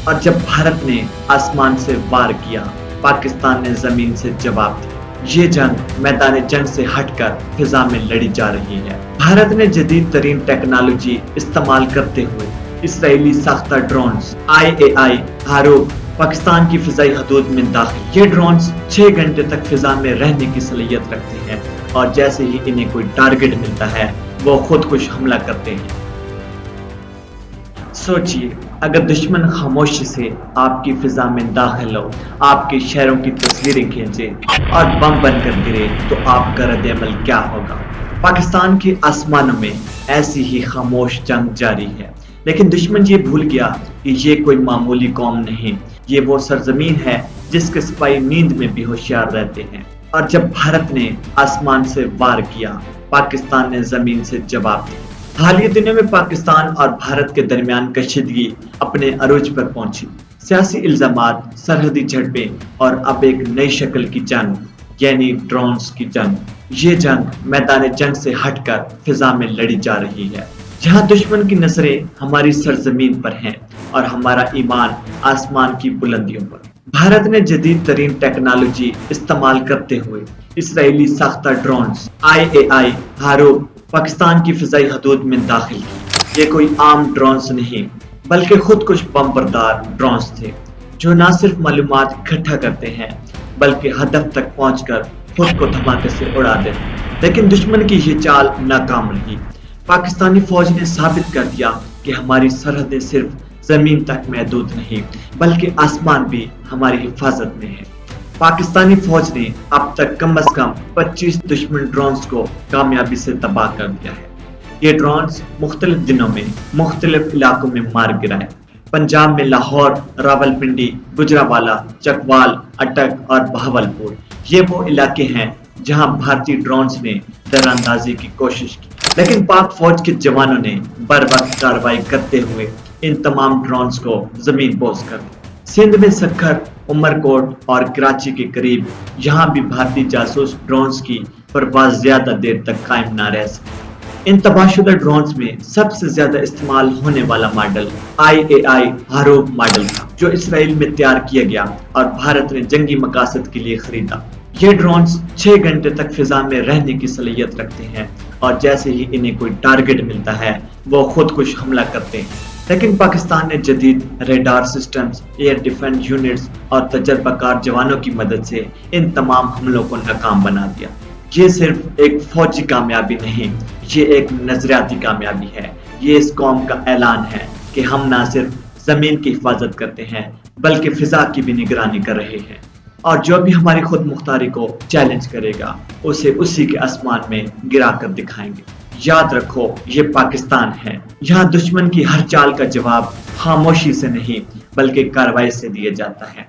اور جب بھارت نے آسمان سے وار کیا، پاکستان نے زمین سے جواب دیا۔ یہ جنگ میدان جنگ سے ہٹ کر فضا میں لڑی جا رہی ہے۔ بھارت نے جدید ترین ٹیکنالوجی استعمال کرتے ہوئے اسرائیلی ساختہ ڈرونز IAI ہاروپ پاکستان کی فضائی حدود میں داخل۔ یہ ڈرونز 6 گھنٹے تک فضا میں رہنے کی صلاحیت رکھتے ہیں اور جیسے ہی انہیں کوئی ٹارگٹ ملتا ہے وہ خود کش حملہ کرتے ہیں۔ سوچئے، اگر دشمن خاموشی سے آپ کی فضا میں داخل ہو، آپ کے شہروں کی تصویریں کھینچے اور بم بن کر گرے تو آپ کا رد عمل کیا ہوگا؟ پاکستان کے آسمانوں میں ایسی ہی خاموش جنگ جاری ہے، لیکن دشمن یہ بھول گیا کہ یہ کوئی معمولی قوم نہیں، یہ وہ سرزمین ہے جس کے سپاہی نیند میں بھی ہوشیار رہتے ہیں۔ اور جب بھارت نے آسمان سے وار کیا، پاکستان نے زمین سے جواب دیا۔ حالیہ دنوں میں پاکستان اور بھارت کے درمیان کشیدگی اپنے عروج پر پہنچی۔ سیاسی الزامات، سرحدی جھڑپیں اور اب ایک نئی شکل کی جنگ، یعنی ڈرونز کی جنگ۔ یہ جنگ میدان جنگ سے ہٹ کر فضا میں لڑی جا رہی ہے، جہاں دشمن کی نظریں ہماری سرزمین پر ہیں اور ہمارا ایمان آسمان کی بلندیوں پر۔ بھارت نے جدید ترین ٹیکنالوجی استعمال کرتے ہوئے اسرائیلی ساختہ ڈرونز IAI ہاروپ پاکستان کی فضائی حدود میں داخل کی۔ یہ کوئی عام ڈرونز نہیں بلکہ خود کش بم بردار ڈرونز تھے، جو نہ صرف معلومات اکٹھا کرتے ہیں بلکہ ہدف تک پہنچ کر خود کو دھماکے سے اڑا دیتے ہیں۔ لیکن دشمن کی یہ چال ناکام رہی۔ پاکستانی فوج نے ثابت کر دیا کہ ہماری سرحدیں صرف زمین تک محدود نہیں بلکہ آسمان بھی ہماری حفاظت میں ہے۔ پاکستانی فوج نے اب تک کم از کم 25 دشمن ڈرونز کو کامیابی سے تباہ کر دیا ہے۔ یہ ڈرونز مختلف دنوں میں مختلف علاقوں میں مار گرائے۔ پنجاب میں لاہور، راولپنڈی، گجرانوالہ، چکوال، اٹک اور بہاولپور یہ وہ علاقے ہیں جہاں بھارتی ڈرونز نے تیراندازی کی کوشش کی، لیکن پاک فوج کے جوانوں نے بر وقت کارروائی کرتے ہوئے ان تمام ڈرونز کو زمین بوس کر دیا۔ سندھ میں سکھر، عمرکوٹ اور کراچی کے قریب یہاں بھی بھارتی جاسوس ڈرونز کی پرواز زیادہ دیر تک قائم نہ رہ سکی۔ ان تباہ شدہ ڈرونز میں سب سے زیادہ استعمال ہونے والا ماڈل IAI ہاروپ ماڈل تھا، جو اسرائیل میں تیار کیا گیا اور بھارت نے جنگی مقاصد کے لیے خریدا۔ یہ ڈرونز 6 گھنٹے تک فضا میں رہنے کی صلاحیت رکھتے ہیں اور جیسے ہی انہیں کوئی ٹارگٹ ملتا ہے وہ خود کش حملہ کرتے ہیں۔ لیکن پاکستان نے جدید radar systems, air defence units اور تجربہ کار جوانوں کی مدد سے ان تمام حملوں کو ناکام بنا دیا۔ یہ صرف ایک فوجی کامیابی نہیں، یہ ایک نظریاتی کامیابی ہے۔ یہ اس قوم کا اعلان ہے کہ ہم نہ صرف زمین کی حفاظت کرتے ہیں بلکہ فضا کی بھی نگرانی کر رہے ہیں، اور جو بھی ہماری خود مختاری کو چیلنج کرے گا اسے اسی کے آسمان میں گرا کر دکھائیں گے۔ یاد رکھو، یہ پاکستان ہے، یہاں دشمن کی ہر چال کا جواب خاموشی سے نہیں بلکہ کارروائی سے دیا جاتا ہے۔